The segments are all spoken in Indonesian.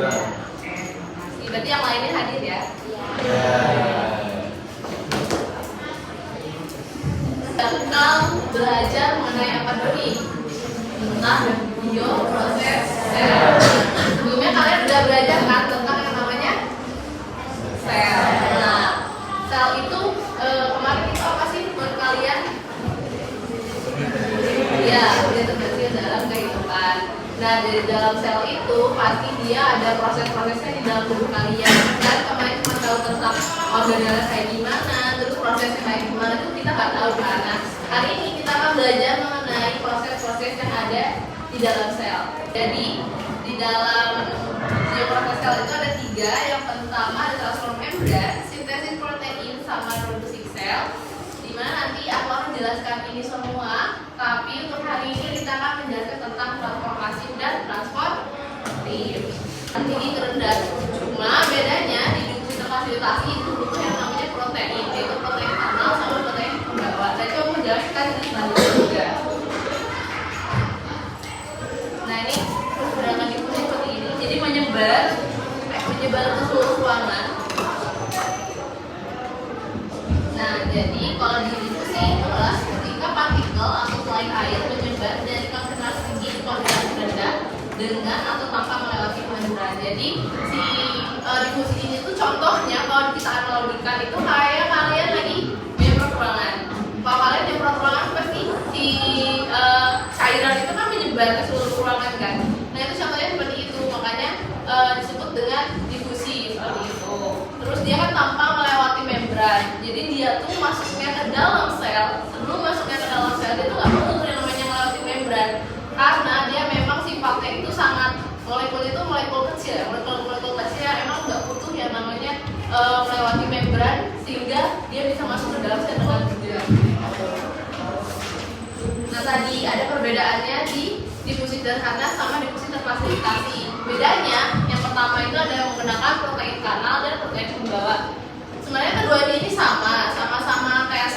Berarti yang lainnya hadir ya? Tentang belajar mengenai apa dulu? Tentang bioproses sel. Sebelumnya kalian udah belajar kan tentang yang namanya sel. Nah, sel itu kemarin itu apa sih buat kalian? Ya, udah terkecil dalam kehidupan. Nah, dari dalam sel itu pasti dia ada proses-prosesnya di dalam tubuh kalian. Dan kemarin cuma tahu tentang organelnya kayak gimana, terus prosesnya kayak gimana itu kita nggak tahu kan. Nah, hari ini kita akan belajar mengenai proses-proses yang ada di dalam sel. Jadi di dalam proses sel itu ada 3. Yang pertama ada transform membran, sintesis protein, sama reproduksi sel. Dimana nanti aku akan jelaskan ini semua. Tapi untuk hari ini kita akan menjelaskan tentang transformasi dan transportif. Tinggi terendah. Cuma bedanya di dusun fasilitasi itu butuh yang namanya protein, yaitu protein kanal sama protein pembawa. Tadi aku menjelaskan di selanjutnya juga. Nah ini gerakan difusi seperti ini. Jadi menyebar ke seluruh ruangan. Nah jadi kalau di difusi itu adalah ketika partikel atau selain air menyebar dari konsentrasi tinggi ke konsentrasi rendah dengan atau tanpa melewati membran. Jadi si difusi ini tuh contohnya kalau kita analogikan itu kayak kalian lagi nyemprot ruangan. Kalau kalian nyemprot ruangan pasti si cairan itu kan menyebar ke seluruh ruangan kan. Nah itu contohnya seperti itu, makanya disebut dengan difusi seperti itu. Terus dia kan tanpa melewati membran. Jadi dia tuh masuknya ke dalam sel. Sebelum masuknya ke dalam sel dia tuh nggak perlu yang namanya melewati membran, karena dia memang sifatnya itu sangat molekul itu molekul kecil, molekul kecil yang emang nggak butuh yang namanya melewati membran sehingga dia bisa masuk ke dalam sel dengan mudah. Nah tadi ada perbedaannya di difusi sederhana sama difusi terfasilitasi. Bedanya yang pertama itu ada yang menggunakan protein kanal dan protein pembawa. Sebenarnya keduanya ini sama-sama kayak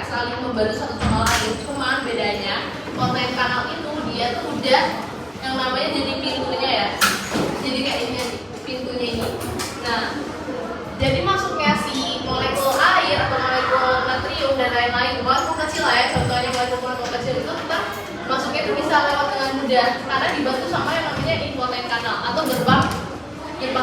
saling membantu satu sama lain. Cuman bedanya protein kanal itu dia tuh udah yang namanya jadi pintunya ya. Jadi kayak ini pintunya ini. Nah, jadi masuknya si molekul air atau molekul natrium dan lain-lain, molekul kecil lah ya, contohnya molekul kecil itu kita masuknya itu bisa lewat dengan mudah karena dibantu sama yang namanya protein kanal atau gerbang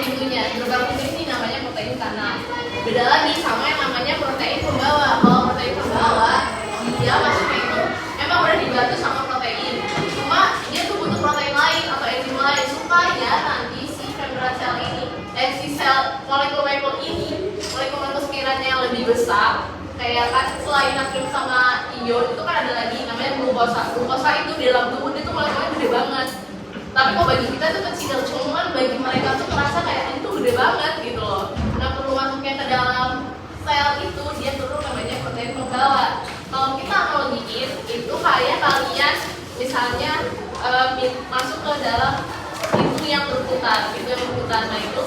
pintunya. Gerbang pintu ini namanya protein kanal. Beda lagi sama yang namanya protein pembawa. Kalau protein pembawa dia masuknya itu memang udah dibantu sama protein. Cuma dia tuh butuh protein lain atau enzim lain supaya nanti si membran sel ini, si sel molekul-molekul ini, molekul-molekul sekiranya yang lebih besar, kayak kan selain natrium sama ion itu kan ada lagi namanya glukosa. Glukosa itu di dalam tubuh itu molekulnya gede banget. Tapi kok bagi kita itu kecil, cuman bagi mereka tuh merasa kayak ini tuh gede banget gitu loh. Nah perlu masuknya ke dalam sel itu dia perlu namanya protein pembawa. Kalau kita analogiin itu kayak kalian misalnya masuk ke dalam pintu yang berputar, nah itu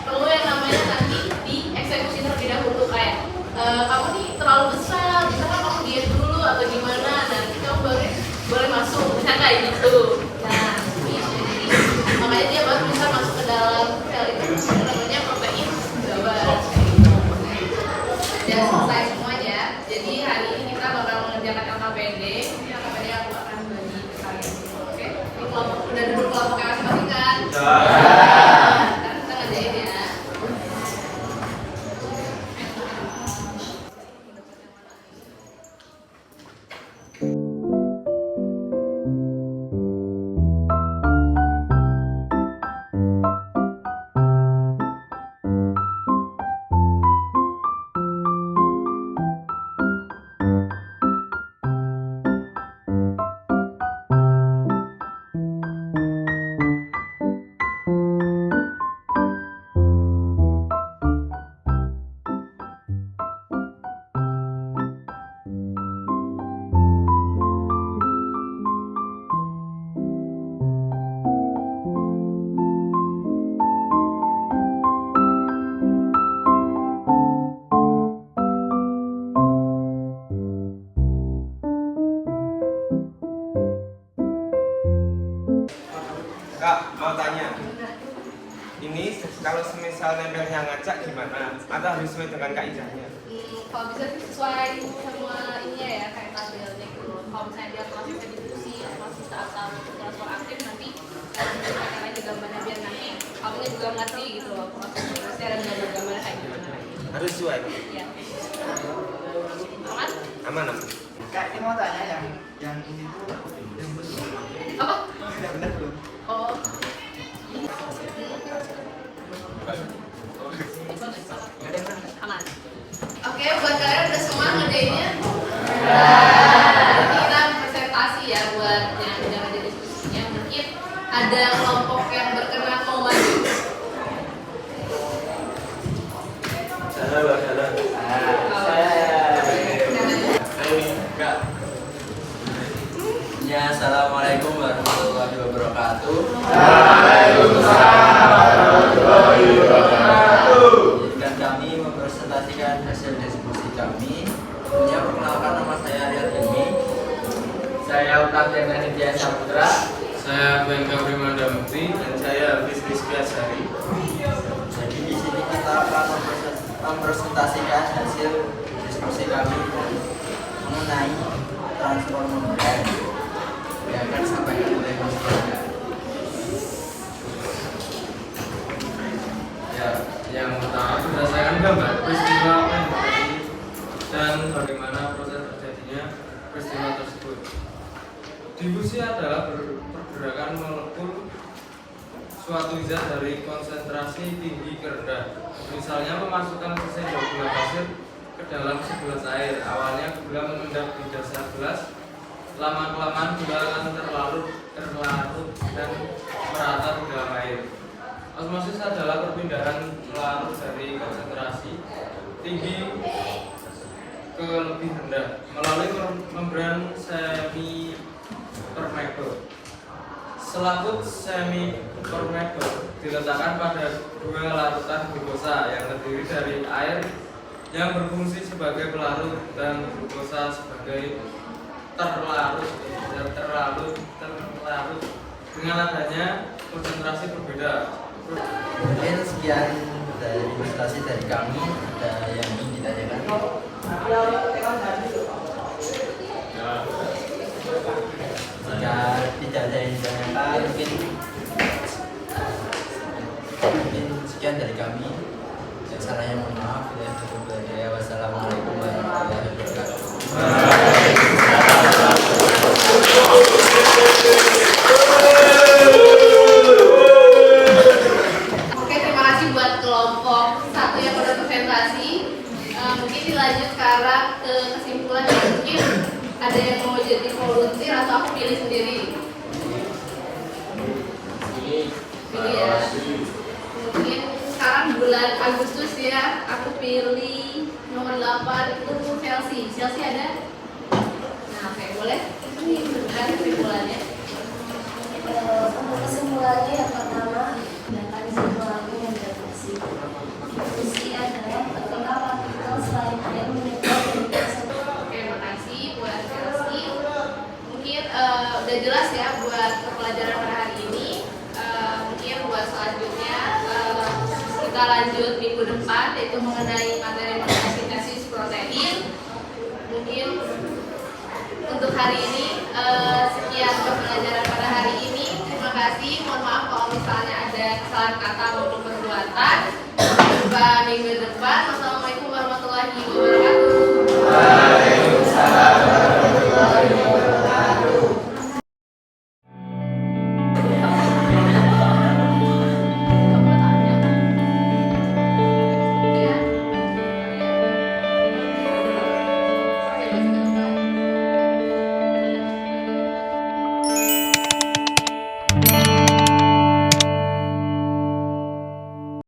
perlu yang namanya nanti dieksekusi terlebih dahulu kayak kamu nih terlalu besar, bisa kan kamu diet dulu atau gimana, dan kamu boleh masuk, bisa kayak gitu. Nah makanya dia baru bisa masuk ke dalam sel itu namanya protein pembawa. Dan selesai semuanya. Jadi hari ini kita bakal mengerjakan LKPD. Ini LKPD aku akan bagi ke kalian. Oke? Ini kelompok udah duduk kelompoknya masing-masing kan? Sekarang kita ngerjain ya. ini kalau semisal nempelnya ngacak gimana? Atau harus sesuai dengan kaidahnya? Kalau bisa sesuai sama ininya ya, kayak tabelnya gitu. Kalau misalnya dia prosesnya diskusi atau transfer aktif, nanti pakai aja gambarnya biar nanti kamu juga ngerti gitu loh prosesnya dan gambar-gambarnya kayak gimana. Harus sesuai? Iya. Aman? Aman. Kak, ini mau tanya yang ini tuh yang betul. Apa? Sudah benar belum? Oh. Aman. Oke, buat kalian udah semua ngerjainnya? Kita presentasi ya buat yang udah ada diskusinya. Mungkin ada kelompok yang berkenan mau maju. Ya, assalamualaikum warahmatullahi wabarakatuh. Waalaikumsalam warahmatullahi wabarakatuh. Dan kami mempresentasikan hasil diskusi kami. Yang perkenalkan, nama saya Ariel Hilmi. Saya Utang Nidya Saputra. Saya Bengka Primanda Mukti. Dan saya Bisnis Biasari. Jadi di sini kita akan mempresentasikan hasil diskusi kami mengenai transfer membran yang akan disampaikan oleh Mas Bangga. Ya, yang pertama berdasarkan gambar peristiwa apa yang terjadi dan bagaimana proses terjadinya peristiwa tersebut. Difusi adalah pergerakan molekul suatu zat dari konsentrasi tinggi ke rendah. Misalnya memasukkan sesendok gula pasir ke dalam segelas air. Awalnya gula mengendap di dasar gelas. Lama-kelamaan gula akan terlarut dan merata di dalam air. Osmosis adalah perpindahan larut dari konsentrasi tinggi ke lebih rendah melalui membran semi permeable. Selaput semi permeable diletakkan pada dua larutan glukosa yang terdiri dari air yang berfungsi sebagai pelarut dan glukosa sebagai terlarut dengan adanya konsentrasi berbeda. Mungkin sekian dari presentasi dari kami. Ada yang ingin ditanyakan? Jika tidak ada yang ditanyakan, mungkin sekian dari kami. Yang salahnya mohon maaf. Wassalamualaikum warahmatullahi wabarakatuh. Oke, terima kasih buat kelompok satu yang udah presentasi. Mungkin dilanjut sekarang ke kesimpulan ya. Mungkin ada yang mau jadi volunteer atau aku pilih sendiri? Pilih ya. Mungkin sekarang bulan Agustus ya, aku pilih nomor 8 itu Chelsea. Chelsea ada? Nah, oke, boleh? Ini beneran kesimpulannya. Untuk kesimpulannya yang pertama akan simulasi mendeteksi. Diskusi adalah ketika partikel selain air menyebar dari tersebut. Oke, makasih buat Chelsea. Mungkin udah jelas ya buat pelajaran pada hari ini. Mungkin buat selanjutnya kita lanjut minggu depan, yaitu mengenai materi sintesis protein. Mungkin untuk hari ini sekian pembelajaran pada hari ini. Terima kasih. Mohon maaf kalau misalnya ada kesalahan kata maupun perbuatan. Sampai jumpa minggu depan. Wassalamualaikum warahmatullahi wabarakatuh.